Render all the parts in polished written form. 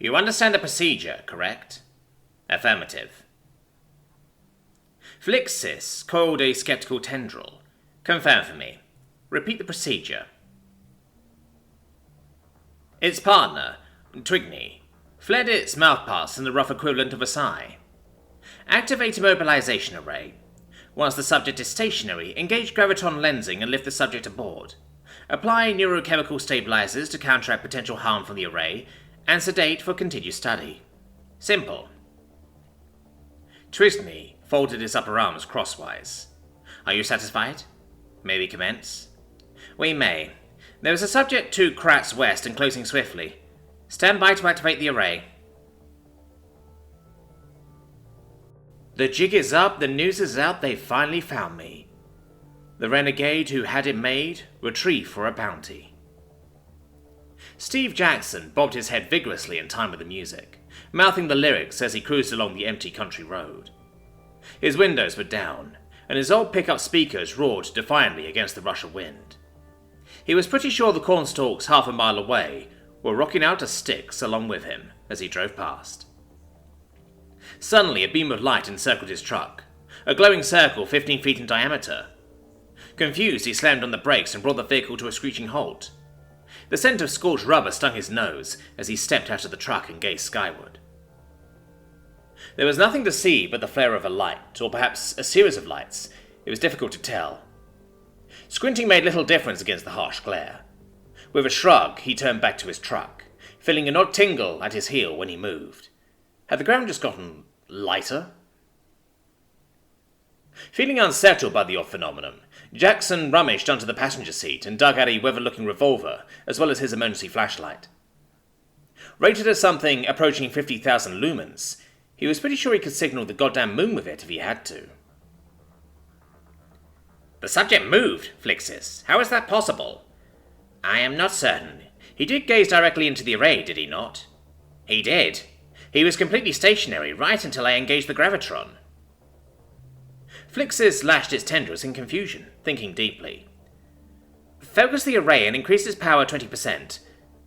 You understand the procedure, correct? Affirmative. Flixis coiled a skeptical tendril. Confirm for me. Repeat the procedure. Its partner, Twigney, fled its mouthparts in the rough equivalent of a sigh. Activate immobilization array. Once the subject is stationary, engage graviton lensing and lift the subject aboard. Apply neurochemical stabilizers to counteract potential harm from the array, and sedate for continued study. Simple. Twigney folded his upper arms crosswise. Are you satisfied? May we commence? We may. There is a subject 2 crats west and closing swiftly. Stand by to activate the array. The jig is up, the news is out, they finally found me. The renegade who had it made, retrieved for a bounty. Steve Jackson bobbed his head vigorously in time with the music, mouthing the lyrics as he cruised along the empty country road. His windows were down, and his old pickup speakers roared defiantly against the rush of wind. He was pretty sure the cornstalks half a mile away were rocking out to sticks along with him as he drove past. Suddenly, a beam of light encircled his truck, a glowing circle 15 feet in diameter. Confused, he slammed on the brakes and brought the vehicle to a screeching halt. The scent of scorched rubber stung his nose as he stepped out of the truck and gazed skyward. There was nothing to see but the flare of a light, or perhaps a series of lights. It was difficult to tell. Squinting made little difference against the harsh glare. With a shrug, he turned back to his truck, feeling an odd tingle at his heel when he moved. Had the ground just gotten lighter? Feeling unsettled by the odd phenomenon, Jackson rummaged under the passenger seat and dug out a weather-looking revolver, as well as his emergency flashlight. Rated as something approaching 50,000 lumens, he was pretty sure he could signal the goddamn moon with it if he had to. The subject moved, Flixis. How is that possible? I am not certain. He did gaze directly into the array, did he not? He did. He was completely stationary right until I engaged the gravitron. Flixis lashed its tendrils in confusion, thinking deeply. Focus the array and increase its power 20%.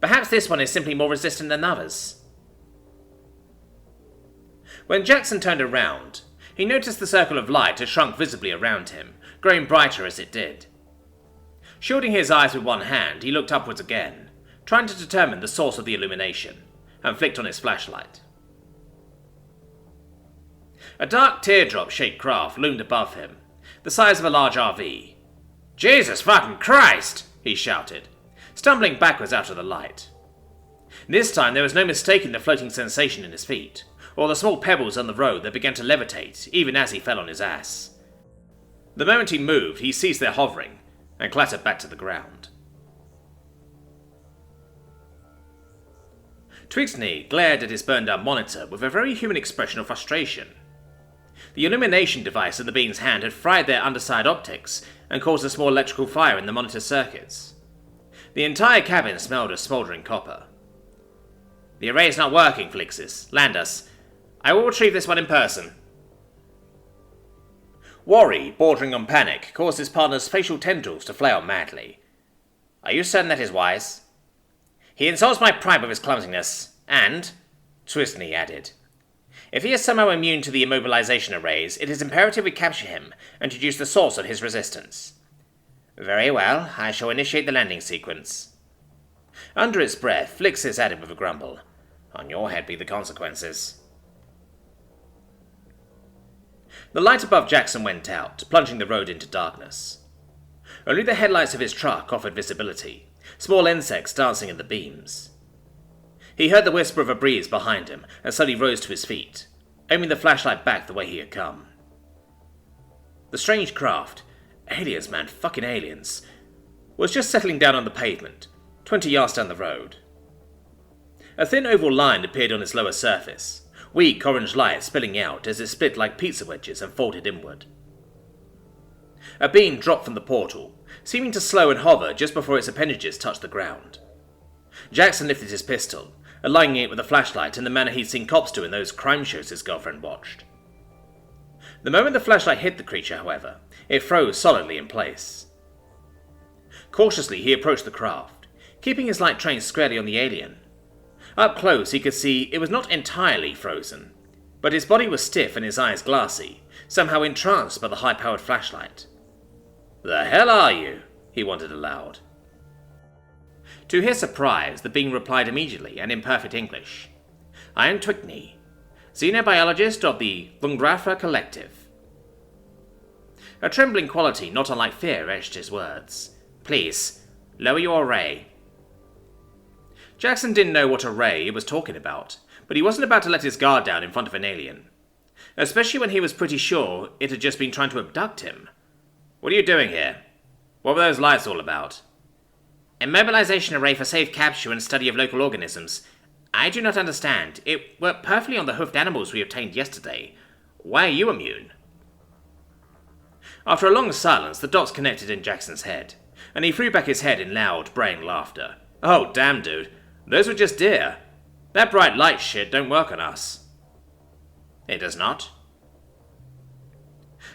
Perhaps this one is simply more resistant than others. When Jackson turned around, he noticed the circle of light had shrunk visibly around him, growing brighter as it did. Shielding his eyes with one hand, he looked upwards again, trying to determine the source of the illumination, and flicked on his flashlight. A dark teardrop-shaped craft loomed above him, the size of a large RV. Jesus fucking Christ! He shouted, stumbling backwards out of the light. This time there was no mistaking the floating sensation in his feet, or the small pebbles on the road that began to levitate even as he fell on his ass. The moment he moved, he ceased their hovering, and clattered back to the ground. Twigsney glared at his burned-out monitor with a very human expression of frustration. The illumination device in the being's hand had fried their underside optics and caused a small electrical fire in the monitor circuits. The entire cabin smelled of smouldering copper. The array is not working, Flixis. Land us. I will retrieve this one in person. Worry, bordering on panic, caused his partner's facial tendrils to flare madly. Are you certain that is wise? He insults my pride with his clumsiness, and, Twigsney added, if he is somehow immune to the immobilization arrays, it is imperative we capture him and deduce the source of his resistance. Very well, I shall initiate the landing sequence. Under its breath, Flixis added with a grumble, on your head be the consequences. The light above Jackson went out, plunging the road into darkness. Only the headlights of his truck offered visibility, small insects dancing in the beams. He heard the whisper of a breeze behind him and suddenly rose to his feet, aiming the flashlight back the way he had come. The strange craft, aliens man, fucking aliens, was just settling down on the pavement, 20 yards down the road. A thin oval line appeared on its lower surface, weak orange light spilling out as it split like pizza wedges and folded inward. A beam dropped from the portal, seeming to slow and hover just before its appendages touched the ground. Jackson lifted his pistol, aligning it with a flashlight in the manner he'd seen cops do in those crime shows his girlfriend watched. The moment the flashlight hit the creature, however, it froze solidly in place. Cautiously, he approached the craft, keeping his light trained squarely on the alien. Up close he could see it was not entirely frozen, but his body was stiff and his eyes glassy, somehow entranced by the high-powered flashlight. "The hell are you?" he wondered aloud. To his surprise, the being replied immediately and in perfect English. "I am Twickeney, xenobiologist of the Bungrafa Collective." A trembling quality not unlike fear etched his words. "Please, lower your array." Jackson didn't know what array he was talking about, but he wasn't about to let his guard down in front of an alien. Especially when he was pretty sure it had just been trying to abduct him. "What are you doing here? What were those lights all about?" "Immobilization array for safe capture and study of local organisms. I do not understand. It worked perfectly on the hoofed animals we obtained yesterday. Why are you immune?" After a long silence, the dots connected in Jackson's head, and he threw back his head in loud, braying laughter. "Oh, damn, dude. Those were just deer. That bright light shit don't work on us." "It does not?"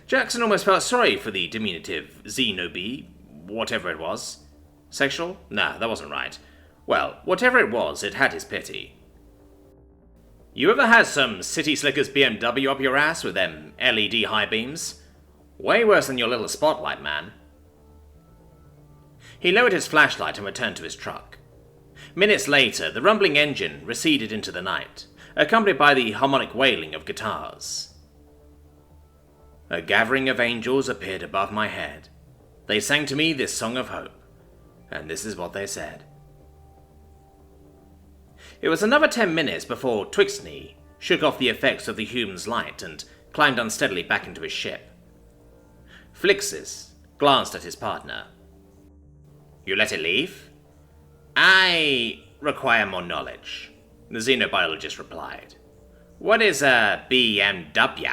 Jackson almost felt sorry for the diminutive xenobi, whatever it was. Sexual? Nah, that wasn't right. Well, whatever it was, it had his pity. "You ever had some City Slickers BMW up your ass with them LED high beams? Way worse than your little spotlight, man." He lowered his flashlight and returned to his truck. Minutes later, the rumbling engine receded into the night, accompanied by the harmonic wailing of guitars. "A gathering of angels appeared above my head. They sang to me this song of hope, and this is what they said." It was another 10 minutes before Twixney shook off the effects of the human's light and climbed unsteadily back into his ship. Flixis glanced at his partner. "You let it leave?" "I require more knowledge," the xenobiologist replied. "What is a BMW?"